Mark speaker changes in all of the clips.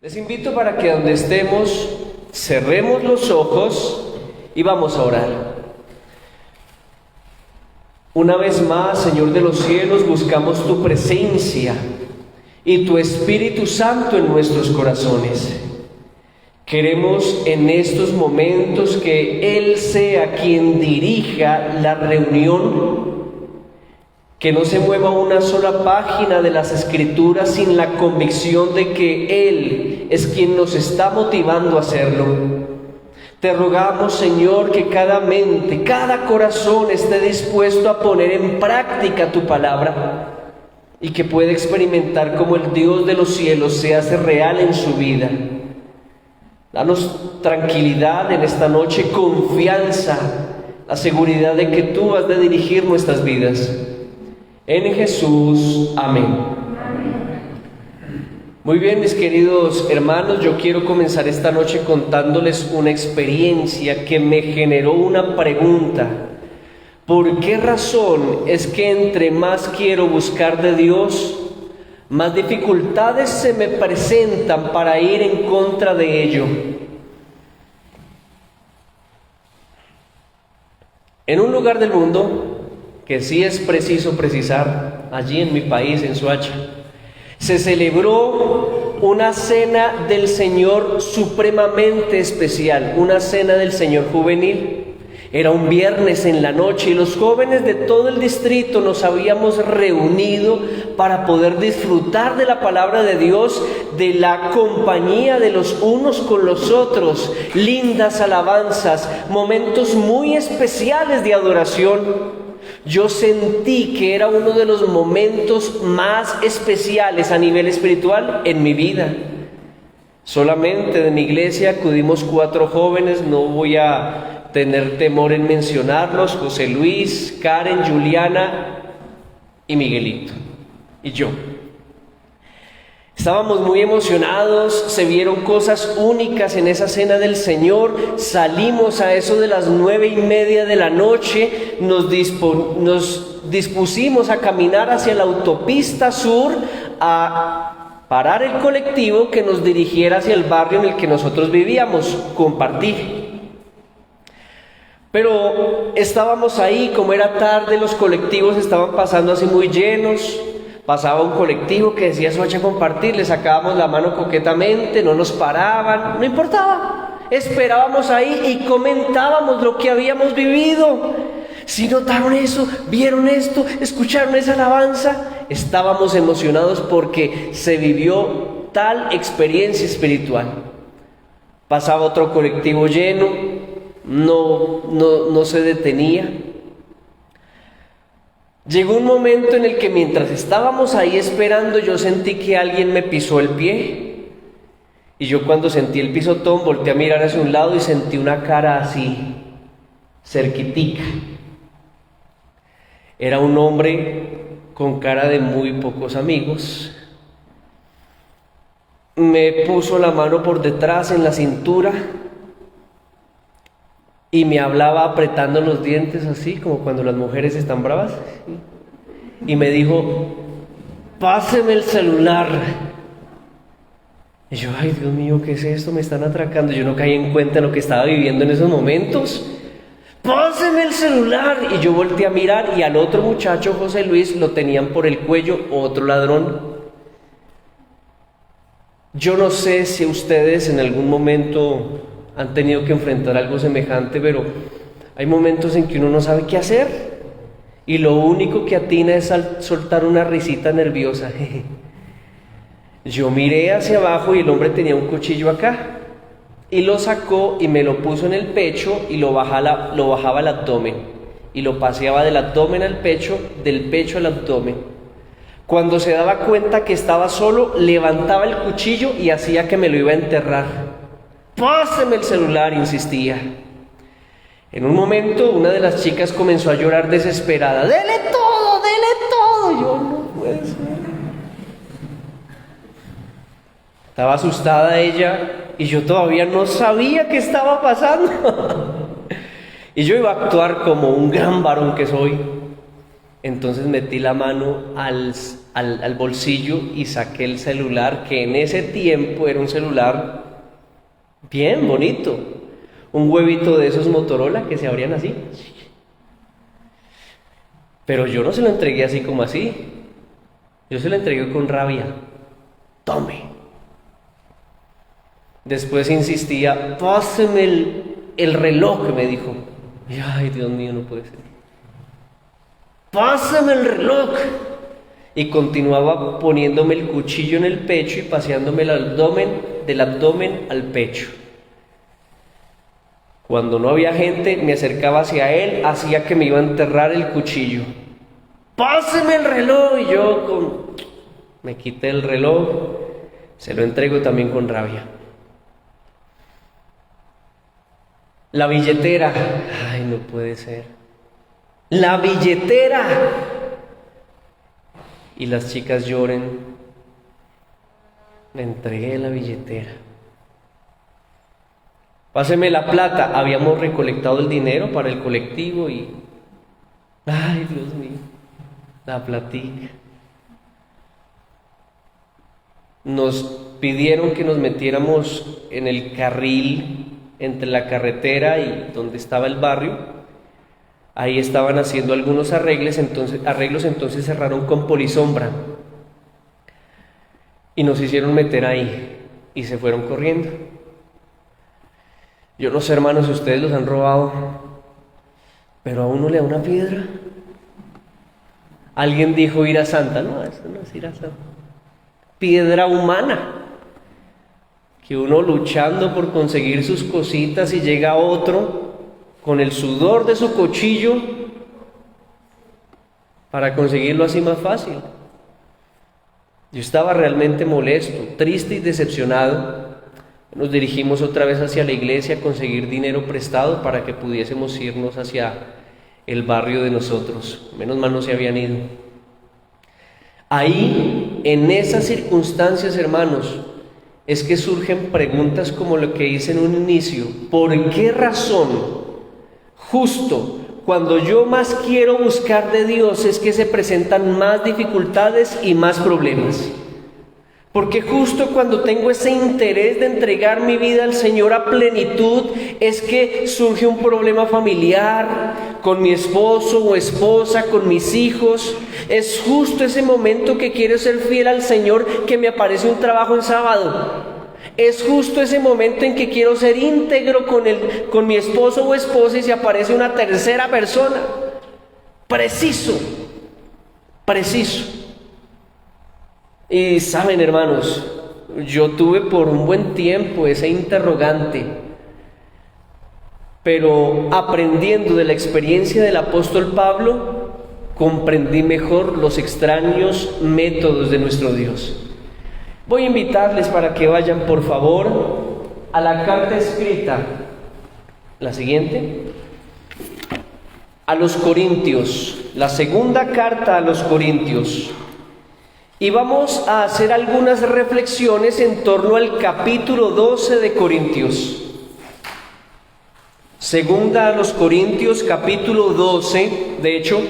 Speaker 1: Les invito para que donde estemos cerremos los ojos y vamos a orar. Una vez más, Señor de los cielos, buscamos tu presencia y tu Espíritu Santo en nuestros corazones. Queremos en estos momentos que Él sea quien dirija la reunión, que no se mueva una sola página de las Escrituras sin la convicción de que Él es quien nos está motivando a hacerlo. Te rogamos, Señor, que cada mente, cada corazón esté dispuesto a poner en práctica tu palabra y que pueda experimentar cómo el Dios de los cielos se hace real en su vida. Danos tranquilidad en esta noche, confianza, la seguridad de que tú has de dirigir nuestras vidas. En Jesús, amén. Muy bien, mis queridos hermanos, yo quiero comenzar esta noche contándoles una experiencia que me generó una pregunta. ¿Por qué razón es que entre más quiero buscar de Dios, más dificultades se me presentan para ir en contra de ello? En un lugar del mundo, que sí es preciso precisar, allí en mi país, en Soacha, se celebró una cena del Señor supremamente especial, una cena del Señor juvenil. Era un viernes en la noche y los jóvenes de todo el distrito nos habíamos reunido para poder disfrutar de la palabra de Dios, de la compañía de los unos con los otros, lindas alabanzas, momentos muy especiales de adoración. Yo sentí que era uno de los momentos más especiales a nivel espiritual en mi vida. Solamente de mi iglesia acudimos 4 jóvenes, no voy a tener temor en mencionarlos: José Luis, Karen, Juliana y Miguelito, y yo. Estábamos muy emocionados, se vieron cosas únicas en esa cena del Señor. Salimos a eso de las 9:30 de la noche, nos dispusimos a caminar hacia la autopista sur, a parar el colectivo que nos dirigiera hacia el barrio en el que nosotros vivíamos, compartir. Pero estábamos ahí, como era tarde, los colectivos estaban pasando así muy llenos. Pasaba un colectivo que decía Soacha Compartir, le sacábamos la mano coquetamente, no nos paraban, no importaba. Esperábamos ahí y comentábamos lo que habíamos vivido. Si notaron eso, vieron esto, escucharon esa alabanza, estábamos emocionados porque se vivió tal experiencia espiritual. Pasaba otro colectivo lleno, no se detenía. Llegó un momento en el que mientras estábamos ahí esperando, yo sentí que alguien me pisó el pie. Y yo, cuando sentí el pisotón, volteé a mirar hacia un lado y sentí una cara así, cerquitica. Era un hombre con cara de muy pocos amigos. Me puso la mano por detrás en la cintura y me hablaba apretando los dientes así, como cuando las mujeres están bravas. Y me dijo: páseme el celular. Y yo, ay Dios mío, ¿qué es esto? Me están atracando. Yo no caí en cuenta de lo que estaba viviendo en esos momentos. Páseme el celular. Y yo volteé a mirar y al otro muchacho, José Luis, lo tenían por el cuello, otro ladrón. Yo no sé si ustedes en algún momento han tenido que enfrentar algo semejante, pero hay momentos en que uno no sabe qué hacer y lo único que atina es soltar una risita nerviosa. Yo miré hacia abajo y el hombre tenía un cuchillo acá y lo sacó y me lo puso en el pecho y lo bajaba al abdomen y lo paseaba del abdomen al pecho, del pecho al abdomen. Cuando se daba cuenta que estaba solo, levantaba el cuchillo y hacía que me lo iba a enterrar. Páseme el celular, insistía. En un momento, una de las chicas comenzó a llorar desesperada. ¡Dele todo, dele todo! Yo, no puede ser. Estaba asustada ella y yo todavía no sabía qué estaba pasando. Y yo iba a actuar como un gran varón que soy. Entonces metí la mano al bolsillo y saqué el celular, que en ese tiempo era un celular bien bonito, un huevito de esos Motorola que se abrían así. Pero yo no se lo entregué así como así, yo se lo entregué con rabia. Tome. Después insistía, páseme el reloj, me dijo. Y ay, Dios mío, no puede ser. Pásame el reloj. Y continuaba poniéndome el cuchillo en el pecho y paseándome del abdomen al pecho. Cuando no había gente, me acercaba hacia él, hacía que me iba a enterrar el cuchillo. ¡Páseme el reloj! Y yo me quité el reloj, se lo entrego también con rabia. La billetera, ay, no puede ser. La billetera. Y las chicas lloren. Le entregué la billetera. Páseme la plata. Habíamos recolectado el dinero para el colectivo y... ay, Dios mío, la platica. Nos pidieron que nos metiéramos en el carril entre la carretera y donde estaba el barrio. Ahí estaban haciendo algunos arreglos, entonces cerraron con polisombra y nos hicieron meter ahí y se fueron corriendo. Yo no sé, hermanos, si ustedes los han robado, pero a uno le da una piedra. Alguien dijo ir a Santa. No, eso no es ir a Santa. Piedra humana. Que uno luchando por conseguir sus cositas y llega otro con el sudor de su cuchillo para conseguirlo así más fácil. Yo estaba realmente molesto, triste y decepcionado. Nos dirigimos otra vez hacia la iglesia a conseguir dinero prestado para que pudiésemos irnos hacia el barrio de nosotros. Menos mal no se habían ido. Ahí, en esas circunstancias, hermanos, es que surgen preguntas como lo que hice en un inicio. ¿Por qué razón, justo cuando yo más quiero buscar de Dios, es que se presentan más dificultades y más problemas? Porque justo cuando tengo ese interés de entregar mi vida al Señor a plenitud, es que surge un problema familiar con mi esposo o esposa, con mis hijos. Es justo ese momento que quiero ser fiel al Señor que me aparece un trabajo en sábado. Es justo ese momento en que quiero ser íntegro con mi esposo o esposa y se aparece una tercera persona. Preciso. Y saben, hermanos, yo tuve por un buen tiempo ese interrogante, pero aprendiendo de la experiencia del apóstol Pablo, comprendí mejor los extraños métodos de nuestro Dios. Voy a invitarles para que vayan, por favor, a la carta escrita, la siguiente, a los Corintios, la segunda carta a los Corintios. Y vamos a hacer algunas reflexiones en torno al capítulo 12 de Corintios. Segunda a los Corintios, capítulo 12. De hecho,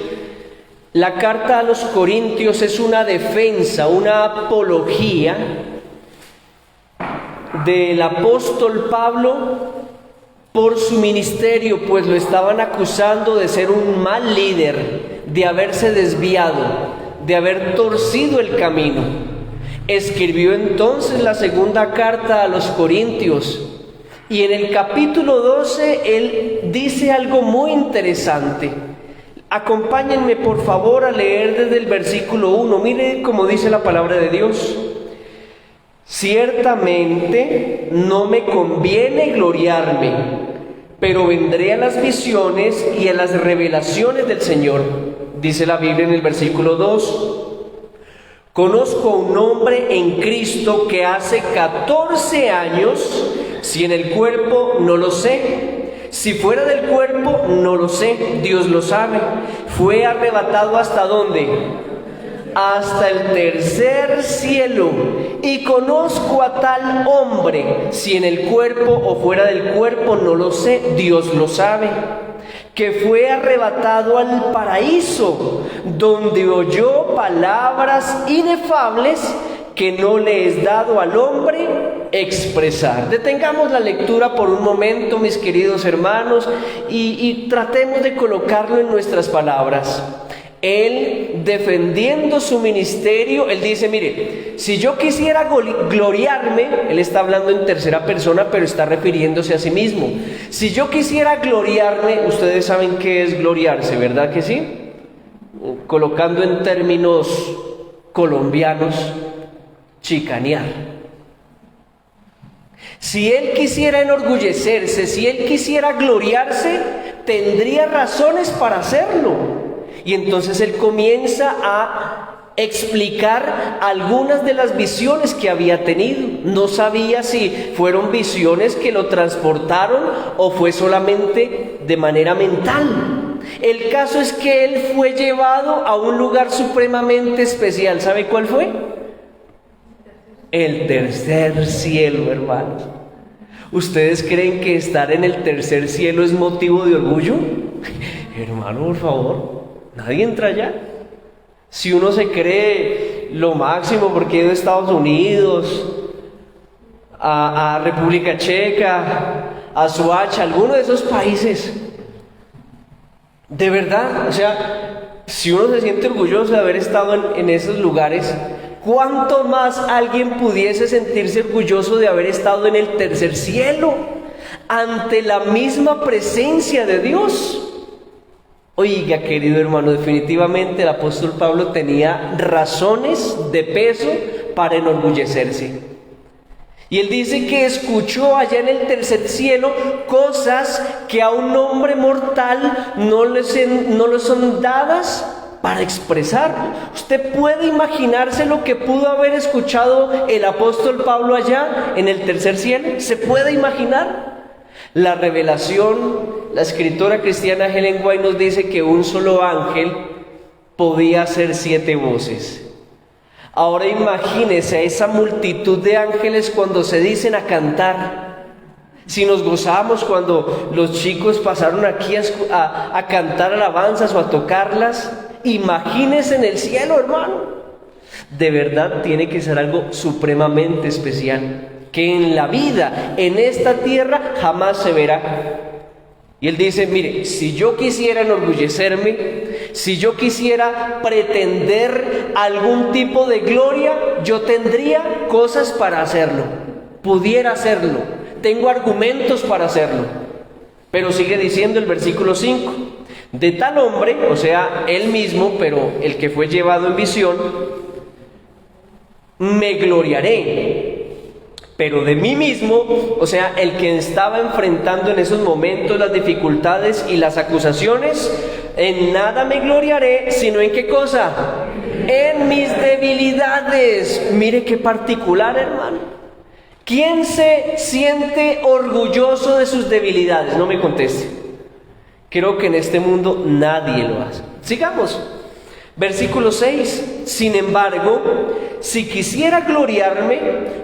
Speaker 1: la carta a los Corintios es una defensa, una apología del apóstol Pablo por su ministerio, pues lo estaban acusando de ser un mal líder, de haberse desviado, de haber torcido el camino. Escribió entonces la segunda carta a los Corintios y en el capítulo 12 él dice algo muy interesante. Acompáñenme por favor a leer desde el versículo 1. Mire cómo dice la palabra de Dios. Ciertamente no me conviene gloriarme, pero vendré a las visiones y a las revelaciones del Señor. Dice la Biblia en el versículo 2. Conozco a un hombre en Cristo que hace 14 años, si en el cuerpo no lo sé, si fuera del cuerpo no lo sé, Dios lo sabe, fue arrebatado ¿hasta dónde? Hasta el tercer cielo. Y conozco a tal hombre, si en el cuerpo o fuera del cuerpo no lo sé, Dios lo sabe, que fue arrebatado al paraíso, donde oyó palabras inefables que no le es dado al hombre expresar. Detengamos la lectura por un momento, mis queridos hermanos, y tratemos de colocarlo en nuestras palabras. Él, defendiendo su ministerio, él dice, mire, si yo quisiera gloriarme, él está hablando en tercera persona, pero está refiriéndose a sí mismo. Si yo quisiera gloriarme, ustedes saben qué es gloriarse, ¿verdad que sí? Colocando en términos colombianos, chicanear. Si él quisiera enorgullecerse, si él quisiera gloriarse, tendría razones para hacerlo. Y entonces él comienza a explicar algunas de las visiones que había tenido. No sabía si fueron visiones que lo transportaron o fue solamente de manera mental. El caso es que él fue llevado a un lugar supremamente especial. ¿Sabe cuál fue? El tercer cielo, hermanos. ¿Ustedes creen que estar en el tercer cielo es motivo de orgullo? Hermano, por favor, nadie entra allá. Si uno se cree lo máximo porque ha ido a Estados Unidos, a República Checa, a Soacha, alguno de esos países, de verdad, o sea, si uno se siente orgulloso de haber estado en esos lugares, ¿cuánto más alguien pudiese sentirse orgulloso de haber estado en el tercer cielo, ante la misma presencia de Dios? Oiga, querido hermano, definitivamente el apóstol Pablo tenía razones de peso para enorgullecerse. Y él dice que escuchó allá en el tercer cielo cosas que a un hombre mortal no le son dadas para expresar. Usted puede imaginarse lo que pudo haber escuchado el apóstol Pablo allá en el tercer cielo. ¿Se puede imaginar? La revelación, la escritora cristiana Ellen White nos dice que un solo ángel podía hacer 7 voces. Ahora imagínese a esa multitud de ángeles cuando se dicen a cantar. Si nos gozamos cuando los chicos pasaron aquí a cantar alabanzas o a tocarlas, imagínese en el cielo, hermano. De verdad tiene que ser algo supremamente especial, que en la vida, en esta tierra, jamás se verá. Y él dice, mire, si yo quisiera enorgullecerme, si yo quisiera pretender algún tipo de gloria, yo tendría cosas para hacerlo, pudiera hacerlo, tengo argumentos para hacerlo. Pero sigue diciendo el versículo 5, de tal hombre, o sea, él mismo, pero el que fue llevado en visión, me gloriaré. Pero de mí mismo, o sea, el que estaba enfrentando en esos momentos las dificultades y las acusaciones, en nada me gloriaré, sino en qué cosa, en mis debilidades. Mire qué particular, hermano. ¿Quién se siente orgulloso de sus debilidades? No me conteste. Creo que en este mundo nadie lo hace. Sigamos. Versículo 6, sin embargo, si quisiera gloriarme,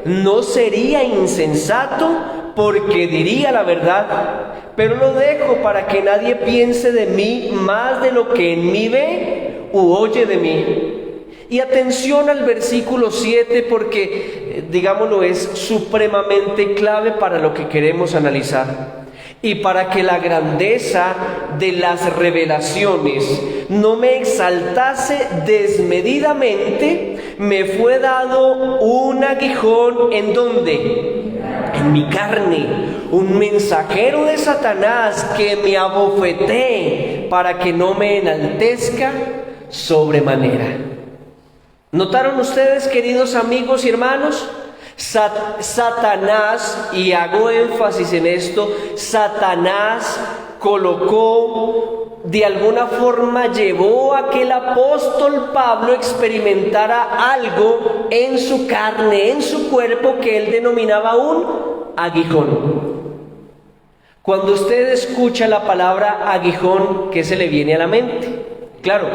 Speaker 1: no sería insensato, porque diría la verdad, pero lo dejo para que nadie piense de mí más de lo que en mí ve u oye de mí. Y atención al versículo 7, porque, digámoslo, es supremamente clave para lo que queremos analizar. Y para que la grandeza de las revelaciones no me exaltase desmedidamente, me fue dado un aguijón, ¿en dónde? En mi carne, un mensajero de Satanás que me abofetee para que no me enaltezca sobremanera. ¿Notaron ustedes, queridos amigos y hermanos? Satanás, y hago énfasis en esto, Satanás colocó, de alguna forma llevó a que el apóstol Pablo experimentara algo en su carne, en su cuerpo, que él denominaba un aguijón. Cuando usted escucha la palabra aguijón, ¿qué se le viene a la mente? Claro,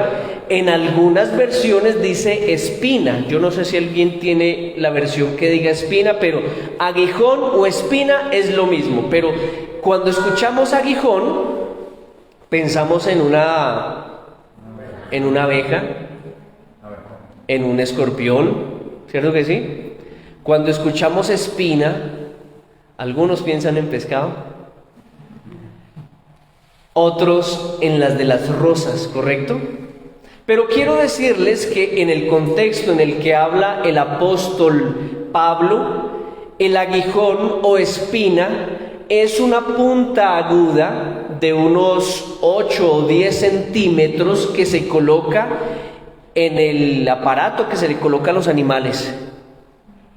Speaker 1: en algunas versiones dice espina. Yo no sé si alguien tiene la versión que diga espina, pero aguijón o espina es lo mismo. Pero cuando escuchamos aguijón, Pensamos en una abeja, en un escorpión, ¿cierto que sí? Cuando escuchamos espina, algunos piensan en pescado, otros en las de las rosas, ¿correcto? Pero quiero decirles que en el contexto en el que habla el apóstol Pablo, el aguijón o espina es una punta aguda de unos 8 o 10 centímetros que se coloca en el aparato que se le coloca a los animales.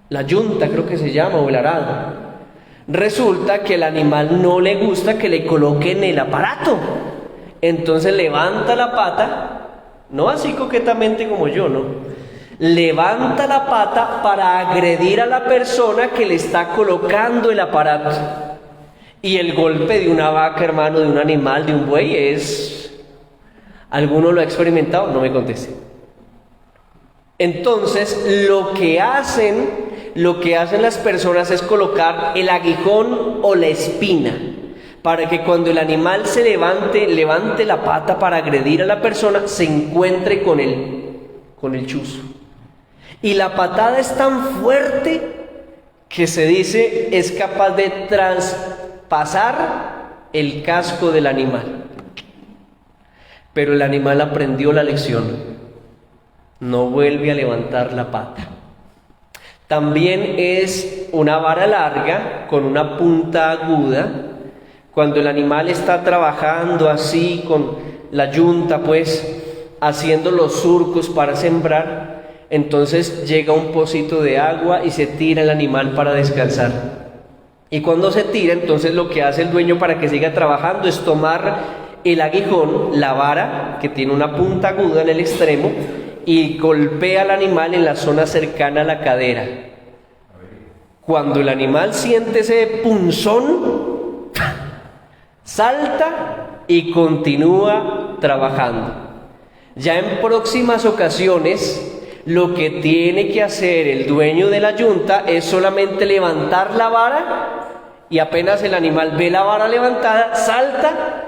Speaker 1: La yunta creo que se llama, o el arado. Resulta que el animal no le gusta que le coloquen el aparato. Entonces levanta la pata, no así coquetamente como yo, ¿no? Levanta la pata para agredir a la persona que le está colocando el aparato. Y el golpe de una vaca, hermano, de un animal, de un buey es... ¿Alguno lo ha experimentado? No me conteste. Entonces, lo que hacen las personas es colocar el aguijón o la espina, para que cuando el animal se levante la pata para agredir a la persona, se encuentre con el chuzo. Y la patada es tan fuerte que se dice es capaz de traspasar el casco del animal. Pero el animal aprendió la lección. No vuelve a levantar la pata. También es una vara larga con una punta aguda. Cuando el animal está trabajando así con la yunta, pues haciendo los surcos para sembrar, entonces llega un pocito de agua y se tira el animal para descansar. Y cuando se tira, entonces lo que hace el dueño para que siga trabajando es tomar el aguijón, la vara, que tiene una punta aguda en el extremo, y golpea al animal en la zona cercana a la cadera. Cuando el animal siente ese punzón, salta y continúa trabajando. Ya en próximas ocasiones, lo que tiene que hacer el dueño de la yunta es solamente levantar la vara, y apenas el animal ve la vara levantada, salta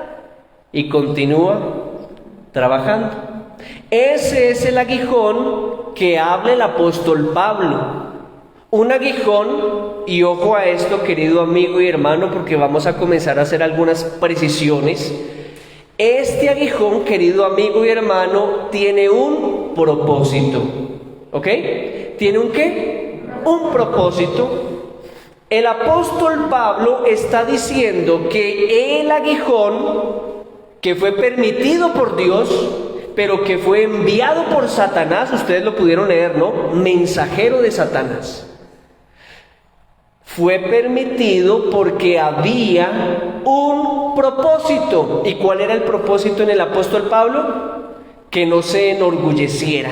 Speaker 1: y continúa trabajando. Ese es el aguijón que habla el apóstol Pablo. Un aguijón, y ojo a esto, querido amigo y hermano, porque vamos a comenzar a hacer algunas precisiones. Este aguijón, querido amigo y hermano, tiene un propósito. ¿Ok? ¿Tiene un qué? Un propósito. El apóstol Pablo está diciendo que el aguijón, que fue permitido por Dios, pero que fue enviado por Satanás, ustedes lo pudieron leer, ¿no? Mensajero de Satanás. Fue permitido porque había un propósito. ¿Y cuál era el propósito en el apóstol Pablo? Que no se enorgulleciera,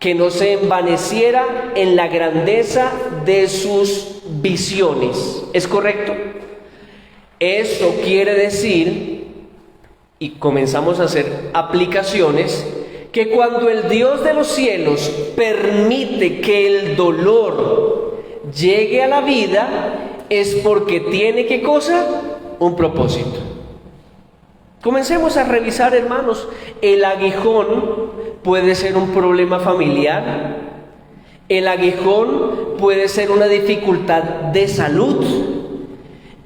Speaker 1: que no se envaneciera en la grandeza de sus visiones. ¿Es correcto? Eso quiere decir, y comenzamos a hacer aplicaciones, que cuando el Dios de los cielos permite que el dolor llegue a la vida, es porque tiene, ¿qué cosa? Un propósito. Comencemos a revisar, hermanos. El aguijón puede ser un problema familiar. El aguijón puede ser una dificultad de salud.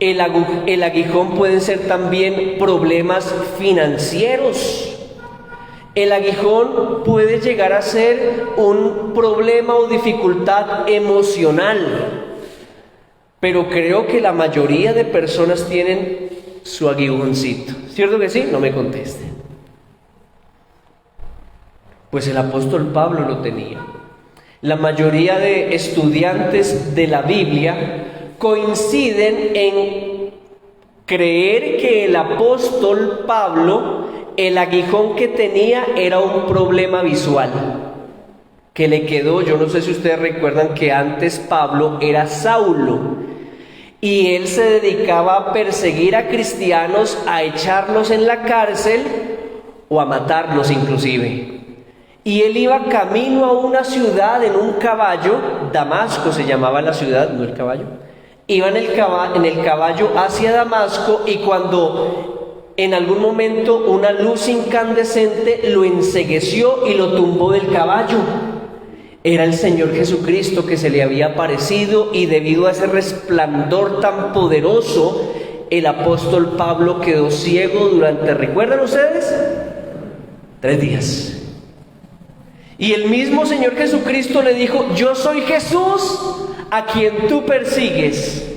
Speaker 1: El aguijón puede ser también problemas financieros. El aguijón puede llegar a ser un problema o dificultad emocional. Pero creo que la mayoría de personas tienen su aguijoncito. ¿Cierto que sí? No me contesten. Pues el apóstol Pablo lo tenía. La mayoría de estudiantes de la Biblia coinciden en creer que el apóstol Pablo, el aguijón que tenía era un problema visual que le quedó. Yo no sé si ustedes recuerdan que antes Pablo era Saulo y él se dedicaba a perseguir a cristianos, a echarlos en la cárcel o a matarlos inclusive. Y él iba camino a una ciudad en un caballo, Damasco se llamaba la ciudad, no el caballo. Iba en el caballo hacia Damasco, y cuando en algún momento una luz incandescente lo encegueció y lo tumbó del caballo. Era el Señor Jesucristo que se le había aparecido, y debido a ese resplandor tan poderoso, el apóstol Pablo quedó ciego durante, ¿recuerdan ustedes? 3 días. Y el mismo Señor Jesucristo le dijo: yo soy Jesús a quien tú persigues.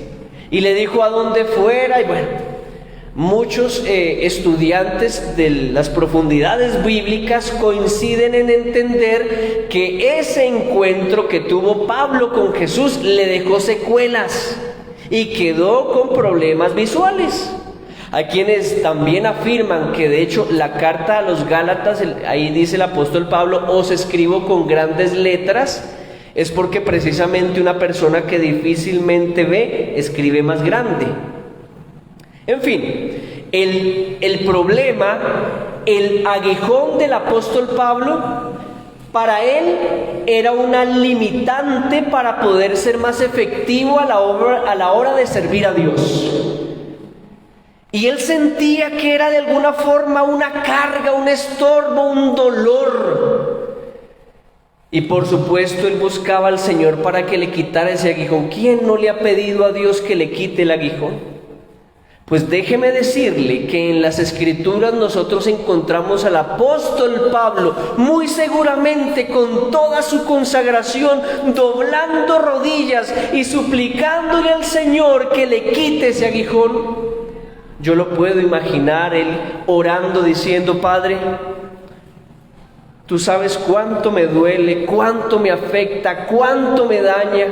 Speaker 1: Y le dijo a dónde fuera. Y bueno, muchos estudiantes de las profundidades bíblicas coinciden en entender que ese encuentro que tuvo Pablo con Jesús le dejó secuelas y quedó con problemas visuales. Hay quienes también afirman que de hecho la carta a los Gálatas, ahí dice el apóstol Pablo: os escribo con grandes letras, es porque precisamente una persona que difícilmente ve escribe más grande. En fin, el problema, el aguijón del apóstol Pablo, para él era una limitante para poder ser más efectivo a la hora de servir a Dios. Y él sentía que era de alguna forma una carga, un estorbo, un dolor. Y por supuesto él buscaba al Señor para que le quitara ese aguijón. ¿Quién no le ha pedido a Dios que le quite el aguijón? Pues déjeme decirle que en las Escrituras nosotros encontramos al apóstol Pablo, muy seguramente con toda su consagración, doblando rodillas y suplicándole al Señor que le quite ese aguijón. Yo lo puedo imaginar, él orando, diciendo: Padre, tú sabes cuánto me duele, cuánto me afecta, cuánto me daña.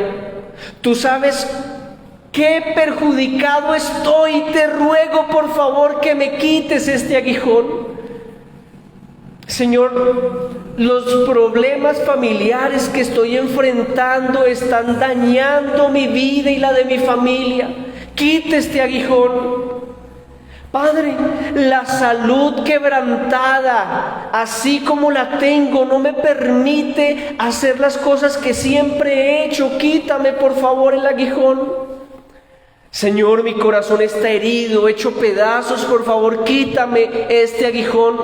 Speaker 1: Tú sabes qué perjudicado estoy. Te ruego por favor que me quites este aguijón. Señor, los problemas familiares que estoy enfrentando están dañando mi vida y la de mi familia. Quita este aguijón. Padre, la salud quebrantada, así como la tengo, no me permite hacer las cosas que siempre he hecho. Quítame por favor el aguijón. Señor, mi corazón está herido, hecho pedazos, por favor quítame este aguijón.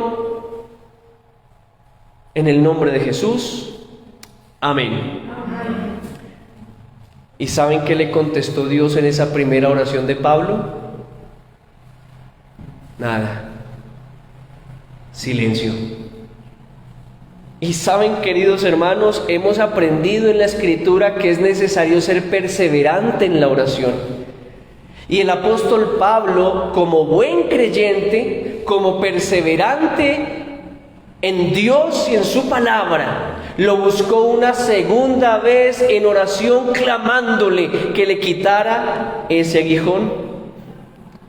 Speaker 1: En el nombre de Jesús, amén. ¿Y saben qué le contestó Dios en esa primera oración de Pablo? Nada. Silencio. Y saben, queridos hermanos, hemos aprendido en la Escritura que es necesario ser perseverante en la oración. Y el apóstol Pablo, como buen creyente, como perseverante en Dios y en su palabra, lo buscó una segunda vez en oración, clamándole que le quitara ese aguijón.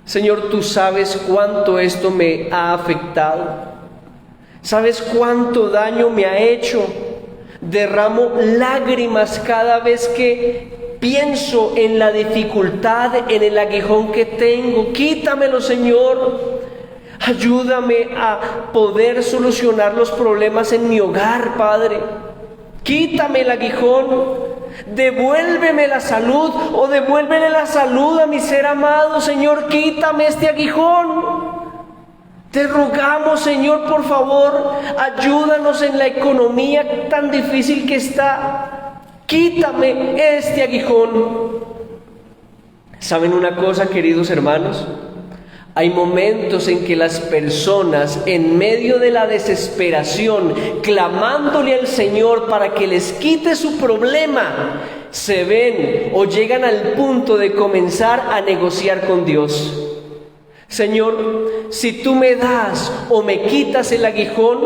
Speaker 1: Señor, tú sabes cuánto esto me ha afectado. Sabes cuánto daño me ha hecho. Derramo lágrimas cada vez que pienso en la dificultad, en el aguijón que tengo. Quítamelo, Señor. Ayúdame a poder solucionar los problemas en mi hogar, Padre. Quítame el aguijón. Devuélveme la salud, o devuélvele la salud a mi ser amado. Señor, quítame este aguijón. Te rogamos, Señor, por favor, ayúdanos en la economía tan difícil que está. Quítame este aguijón. ¿Saben una cosa, queridos hermanos? Hay momentos en que las personas, en medio de la desesperación, clamándole al Señor para que les quite su problema, se ven o llegan al punto de comenzar a negociar con Dios. Señor, si tú me das o me quitas el aguijón,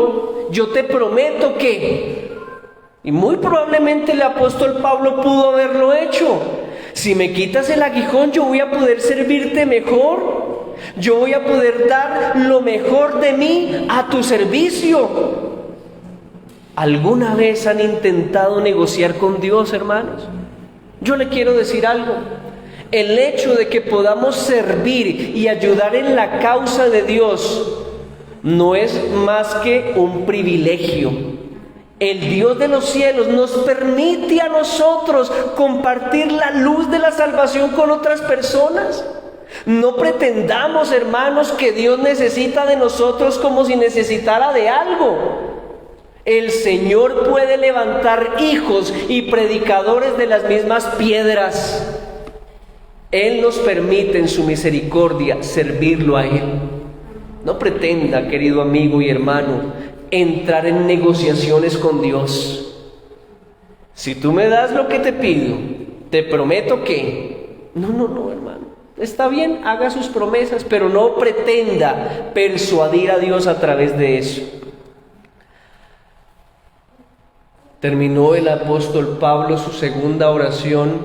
Speaker 1: yo te prometo que... Y muy probablemente el apóstol Pablo pudo haberlo hecho. Si me quitas el aguijón, yo voy a poder servirte mejor. Yo voy a poder dar lo mejor de mí a tu servicio. ¿Alguna vez han intentado negociar con Dios, hermanos? Yo le quiero decir algo. El hecho de que podamos servir y ayudar en la causa de Dios no es más que un privilegio. El Dios de los cielos nos permite a nosotros compartir la luz de la salvación con otras personas. No pretendamos, hermanos, que Dios necesita de nosotros como si necesitara de algo. El Señor puede levantar hijos y predicadores de las mismas piedras. Él nos permite en su misericordia servirlo a Él. No pretenda, querido amigo y hermano, entrar en negociaciones con Dios. Si tú me das lo que te pido, te prometo que... No, hermano. Está bien, haga sus promesas, pero no pretenda persuadir a Dios a través de eso. Terminó el apóstol Pablo su segunda oración,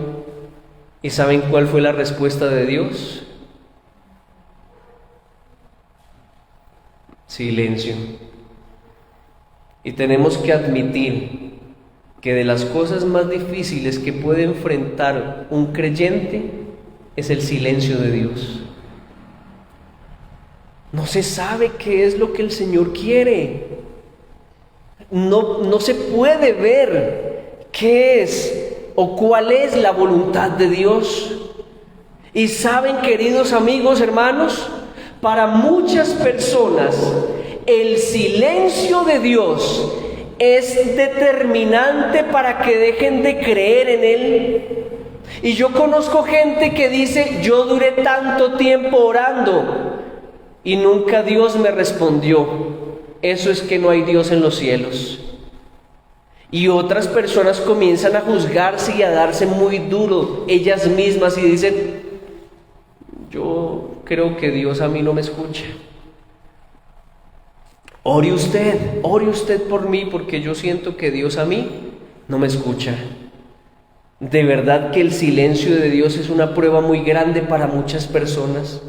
Speaker 1: ¿y saben cuál fue la respuesta de Dios? Silencio. Y tenemos que admitir que de las cosas más difíciles que puede enfrentar un creyente es el silencio de Dios. No se sabe qué es lo que el Señor quiere. No se puede ver qué es o cuál es la voluntad de Dios. Y saben, queridos amigos, hermanos, para muchas personas el silencio de Dios es determinante para que dejen de creer en Él. Y yo conozco gente que dice: yo duré tanto tiempo orando y nunca Dios me respondió. Eso es que no hay Dios en los cielos. Y otras personas comienzan a juzgarse y a darse muy duro ellas mismas y dicen: yo creo que Dios a mí no me escucha. Ore usted por mí, porque yo siento que Dios a mí no me escucha. De verdad que el silencio de Dios es una prueba muy grande para muchas personas,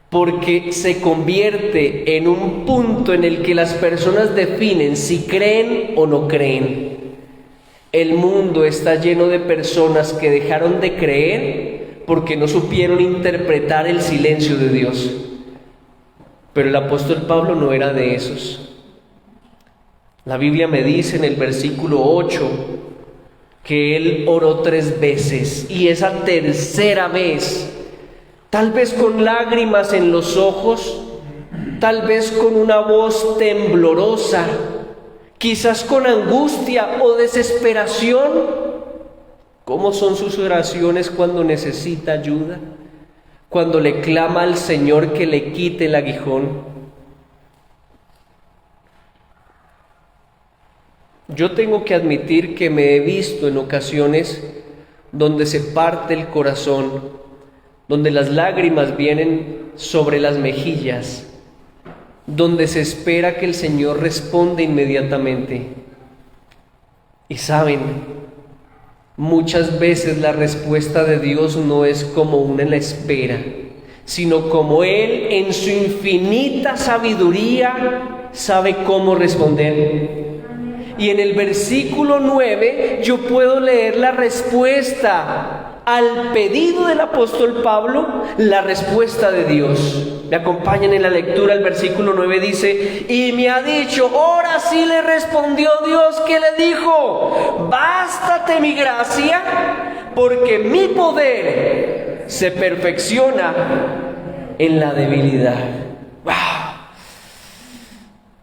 Speaker 1: porque se convierte en un punto en el que las personas definen si creen o no creen. El mundo está lleno de personas que dejaron de creer porque no supieron interpretar el silencio de Dios. Pero el apóstol Pablo no era de esos. La Biblia me dice en el versículo 8 que él oró 3 veces, y esa tercera vez, tal vez con lágrimas en los ojos, tal vez con una voz temblorosa, quizás con angustia o desesperación. ¿Cómo son sus oraciones cuando necesita ayuda? Cuando le clama al Señor que le quite el aguijón. Yo tengo que admitir que me he visto en ocasiones donde se parte el corazón, donde las lágrimas vienen sobre las mejillas, donde se espera que el Señor responda inmediatamente. Y saben, muchas veces la respuesta de Dios no es como una en la espera, sino como Él en su infinita sabiduría sabe cómo responder. Y en el versículo 9 yo puedo leer la respuesta al pedido del apóstol Pablo, la respuesta de Dios. Me acompañan en la lectura. El versículo 9 dice: y me ha dicho, ahora sí le respondió Dios, que le dijo: bástate mi gracia, porque mi poder se perfecciona en la debilidad. ¡Wow!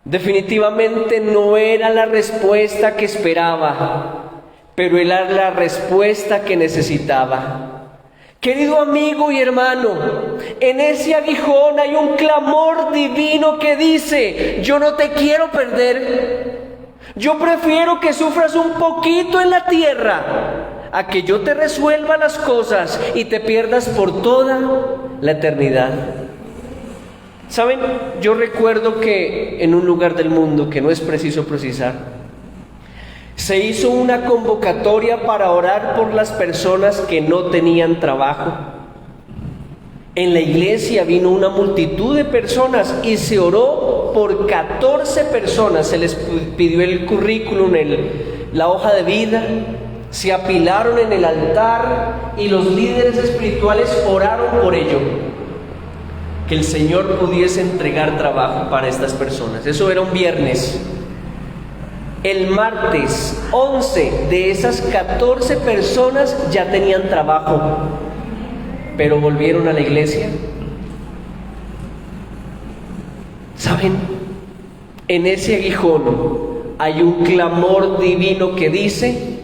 Speaker 1: Definitivamente no era la respuesta que esperaba, pero era la respuesta que necesitaba. Querido amigo y hermano, en ese aguijón hay un clamor divino que dice: yo no te quiero perder. Yo prefiero que sufras un poquito en la tierra a que yo te resuelva las cosas y te pierdas por toda la eternidad. ¿Saben? Yo recuerdo que en un lugar del mundo, que no es preciso precisar, se hizo una convocatoria para orar por las personas que no tenían trabajo. En la iglesia vino una multitud de personas y se oró por 14 personas. Se les pidió el currículum, la hoja de vida, se apilaron en el altar y los líderes espirituales oraron por ello, que el Señor pudiese entregar trabajo para estas personas. Eso era un viernes. El martes, 11 de esas 14 personas ya tenían trabajo. pero volvieron a la iglesia. ¿Saben? En ese aguijón hay un clamor divino que dice: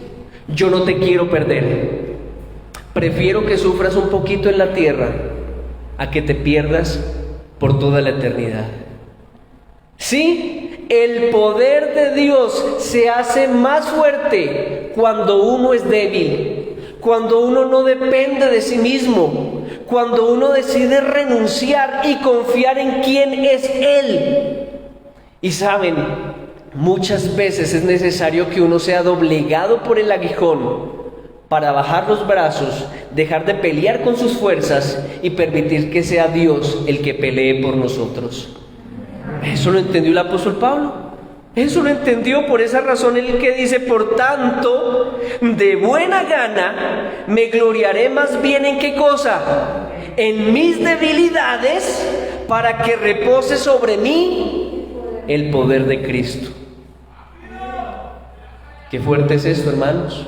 Speaker 1: yo no te quiero perder. Prefiero que sufras un poquito en la tierra a que te pierdas por toda la eternidad. Sí, el poder de Dios se hace más fuerte cuando uno es débil, cuando uno no depende de sí mismo, cuando uno decide renunciar y confiar en quién es Él. Y saben, muchas veces es necesario que uno sea doblegado por el aguijón para bajar los brazos, dejar de pelear con sus fuerzas y permitir que sea Dios el que pelee por nosotros. Eso lo entendió el apóstol Pablo. Eso lo entendió, por esa razón el que dice: por tanto, de buena gana me gloriaré más bien en ¿qué cosa? En mis debilidades, para que repose sobre mí el poder de Cristo. Qué fuerte es esto, hermanos.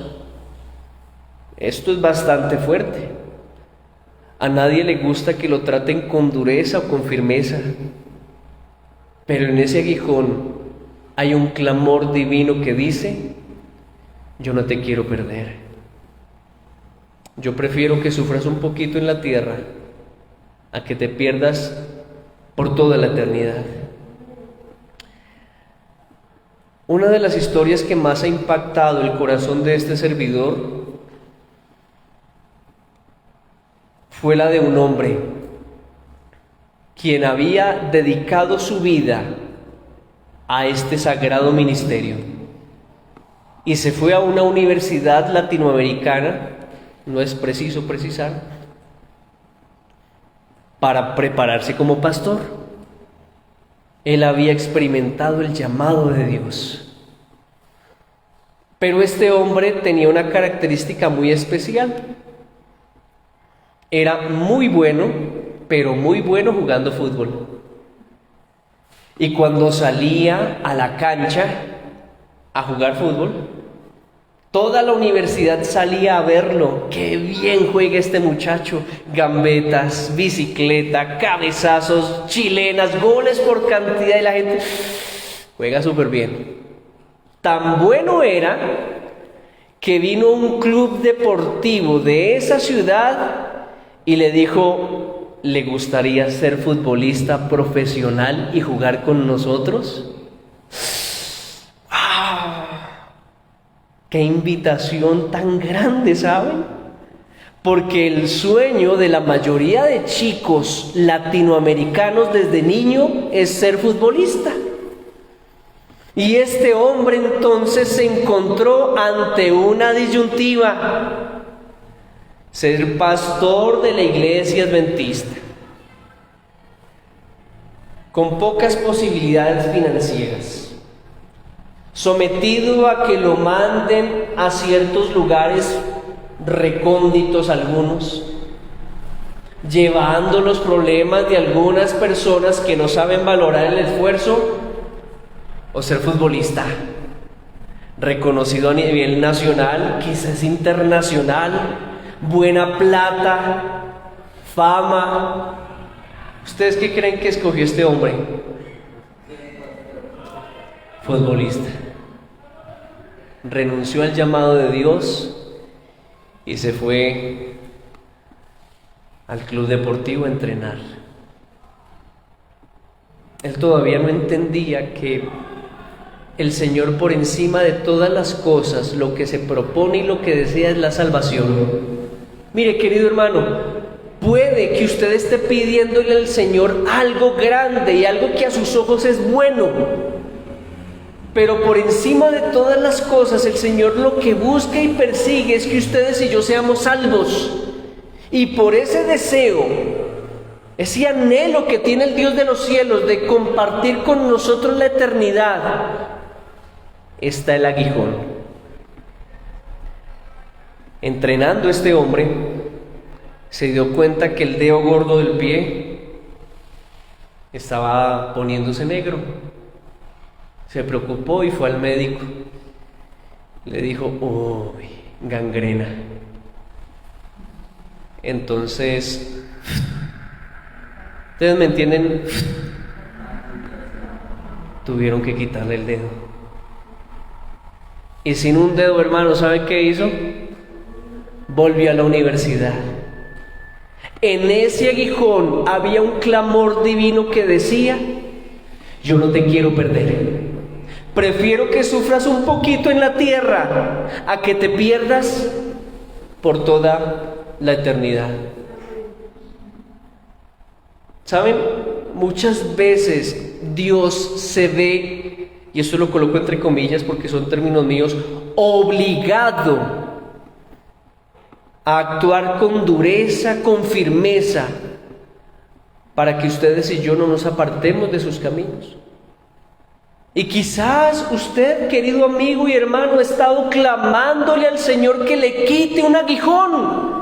Speaker 1: Esto es bastante fuerte. A nadie le gusta que lo traten con dureza o con firmeza, pero en ese aguijón hay un clamor divino que dice: yo no te quiero perder. Yo prefiero que sufras un poquito en la tierra a que te pierdas por toda la eternidad. Una de las historias que más ha impactado el corazón de este servidor fue la de un hombre quien había dedicado su vida a este sagrado ministerio y se fue a una universidad latinoamericana, no es preciso precisar, para prepararse como pastor. Él había experimentado el llamado de Dios. Pero este hombre tenía una característica muy especial. Era muy bueno, pero muy bueno jugando fútbol. Y cuando salía a la cancha a jugar fútbol, toda la universidad salía a verlo. ¡Qué bien juega este muchacho! Gambetas, bicicleta, cabezazos, chilenas, goles por cantidad, y la gente juega súper bien. Tan bueno era que vino un club deportivo de esa ciudad y le dijo: ¿le gustaría ser futbolista profesional y jugar con nosotros? ¡Wow! ¡Qué invitación tan grande!, ¿saben? Porque el sueño de la mayoría de chicos latinoamericanos desde niño es ser futbolista. Y este hombre entonces se encontró ante una disyuntiva: ser pastor de la iglesia adventista, con pocas posibilidades financieras, sometido a que lo manden a ciertos lugares recónditos algunos, llevando los problemas de algunas personas que no saben valorar el esfuerzo, o ser futbolista, reconocido a nivel nacional, quizás internacional, buena plata, fama. ¿Ustedes qué creen que escogió este hombre? Futbolista. Renunció al llamado de Dios y se fue al club deportivo a entrenar. Él todavía no entendía que el Señor, por encima de todas las cosas, lo que se propone y lo que desea es la salvación. Mire, querido hermano, puede que usted esté pidiéndole al Señor algo grande y algo que a sus ojos es bueno, pero por encima de todas las cosas el Señor lo que busca y persigue es que ustedes y yo seamos salvos. Y por ese deseo, ese anhelo que tiene el Dios de los cielos de compartir con nosotros la eternidad, está el aguijón. Entrenando este hombre, se dio cuenta que el dedo gordo del pie estaba poniéndose negro. Se preocupó y fue al médico. Le dijo: uy, gangrena. Entonces, ¿ustedes me entienden? Tuvieron que quitarle el dedo. Y sin un dedo, hermano, ¿sabe qué hizo? Volvió a la universidad. En ese aguijón había un clamor divino que decía: yo no te quiero perder. Prefiero que sufras un poquito en la tierra a que te pierdas por toda la eternidad. ¿Saben? Muchas veces Dios se ve, y esto lo coloco entre comillas porque son términos míos, obligado a actuar con dureza, con firmeza, para que ustedes y yo no nos apartemos de sus caminos. Y quizás usted, querido amigo y hermano, ha estado clamándole al Señor que le quite un aguijón.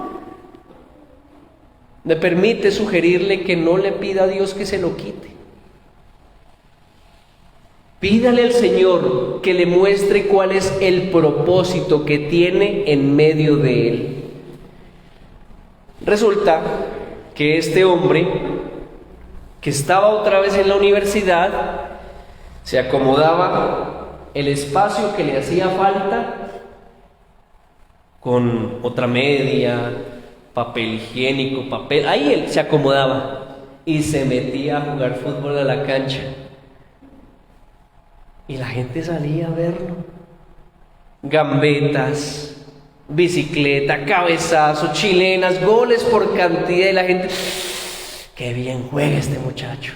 Speaker 1: Me permite sugerirle que no le pida a Dios que se lo quite. Pídale al Señor que le muestre cuál es el propósito que tiene en medio de él. Resulta que este hombre, que estaba otra vez en la universidad, se acomodaba el espacio que le hacía falta con otra media, papel higiénico, papel. Ahí él se acomodaba y se metía a jugar fútbol a la cancha. Y la gente salía a verlo. Gambetas, bicicleta, cabezazo, chilenas, goles por cantidad. Y la gente, ¡qué bien juega este muchacho!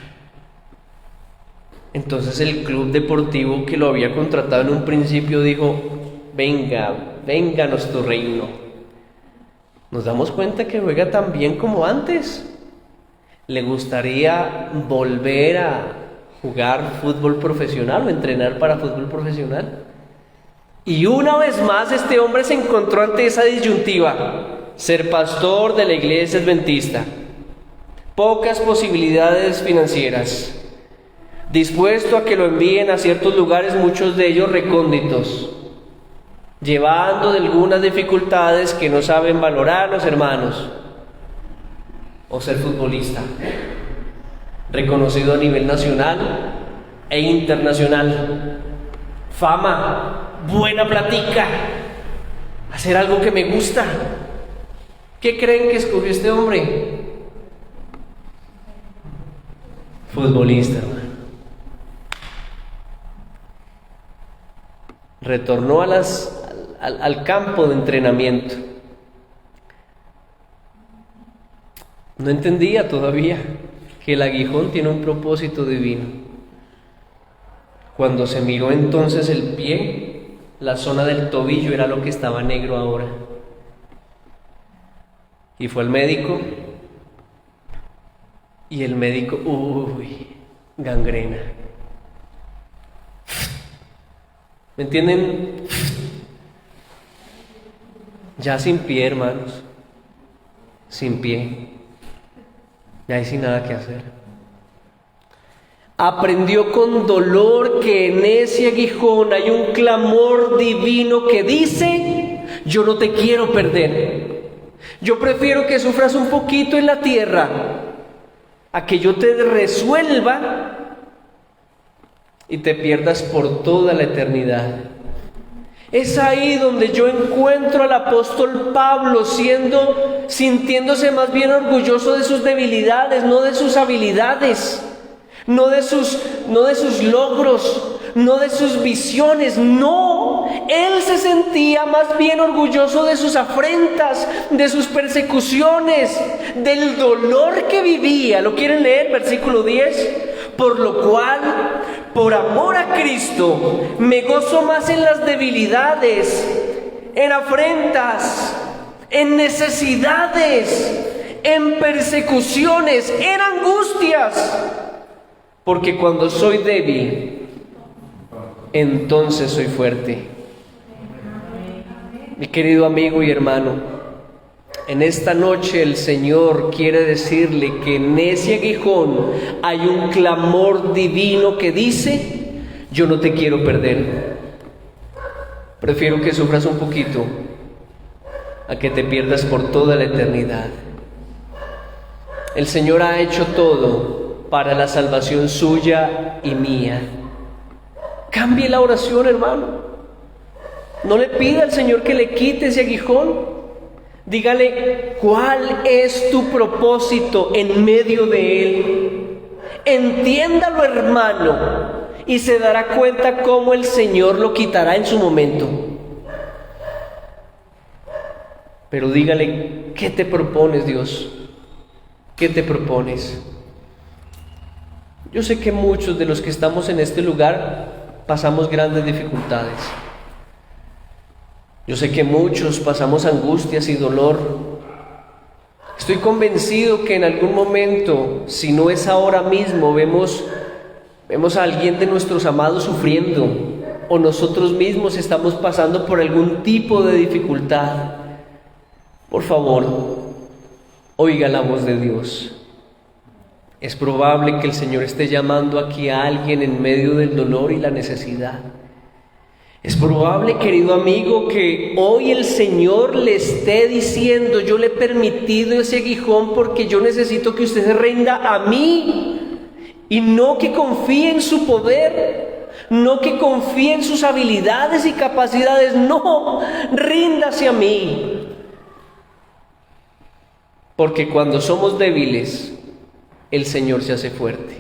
Speaker 1: Entonces el club deportivo que lo había contratado en un principio dijo: venga, vénganos tu reino. Nos damos cuenta que juega tan bien como antes. ¿Le gustaría volver a jugar fútbol profesional o entrenar para fútbol profesional? Y una vez más este hombre se encontró ante esa disyuntiva: ser pastor de la iglesia adventista, pocas posibilidades financieras, dispuesto a que lo envíen a ciertos lugares, muchos de ellos recónditos, llevando de algunas dificultades que no saben valorar los hermanos, o ser futbolista, reconocido a nivel nacional e internacional, fama, buena platica, hacer algo que me gusta. ¿Qué creen que escogió este hombre? Futbolista, hermano. Retornó al campo de entrenamiento. No entendía todavía que el aguijón tiene un propósito divino. Cuando se miró entonces el pie, la zona del tobillo era lo que estaba negro ahora. Y fue al médico, y el médico, gangrena. ¿Me entienden? Ya sin pie, hermanos, sin pie, ya hay sin nada que hacer. Aprendió con dolor que en ese aguijón hay un clamor divino que dice: yo no te quiero perder, yo prefiero que sufras un poquito en la tierra a que yo te resuelva y te pierdas por toda la eternidad. Es ahí donde yo encuentro al apóstol Pablo sintiéndose más bien orgulloso de sus debilidades, no de sus habilidades, no de sus logros, no de sus visiones. No, él se sentía más bien orgulloso de sus afrentas, de sus persecuciones, del dolor que vivía. ¿Lo quieren leer? Versículo 10. Por lo cual, por amor a Cristo, me gozo más en las debilidades, en afrentas, en necesidades, en persecuciones, en angustias. Porque cuando soy débil, entonces soy fuerte. Mi querido amigo y hermano, en esta noche el Señor quiere decirle que en ese aguijón hay un clamor divino que dice: yo no te quiero perder. Prefiero que sufras un poquito a que te pierdas por toda la eternidad. El Señor ha hecho todo para la salvación suya y mía. Cambie la oración, hermano. No le pida al Señor que le quite ese aguijón. Dígale, ¿cuál es tu propósito en medio de él? Entiéndalo, hermano, y se dará cuenta cómo el Señor lo quitará en su momento. Pero dígale, ¿qué te propones, Dios? ¿Qué te propones? Yo sé que muchos de los que estamos en este lugar pasamos grandes dificultades. Yo sé que muchos pasamos angustias y dolor. Estoy convencido que en algún momento, si no es ahora mismo, vemos a alguien de nuestros amados sufriendo, o nosotros mismos estamos pasando por algún tipo de dificultad. Por favor, oiga la voz de Dios. Es probable que el Señor esté llamando aquí a alguien en medio del dolor y la necesidad. Es probable, querido amigo, que hoy el Señor le esté diciendo: yo le he permitido ese aguijón porque yo necesito que usted se rinda a mí, y no que confíe en su poder, no que confíe en sus habilidades y capacidades. No, ríndase a mí. Porque cuando somos débiles, el Señor se hace fuerte.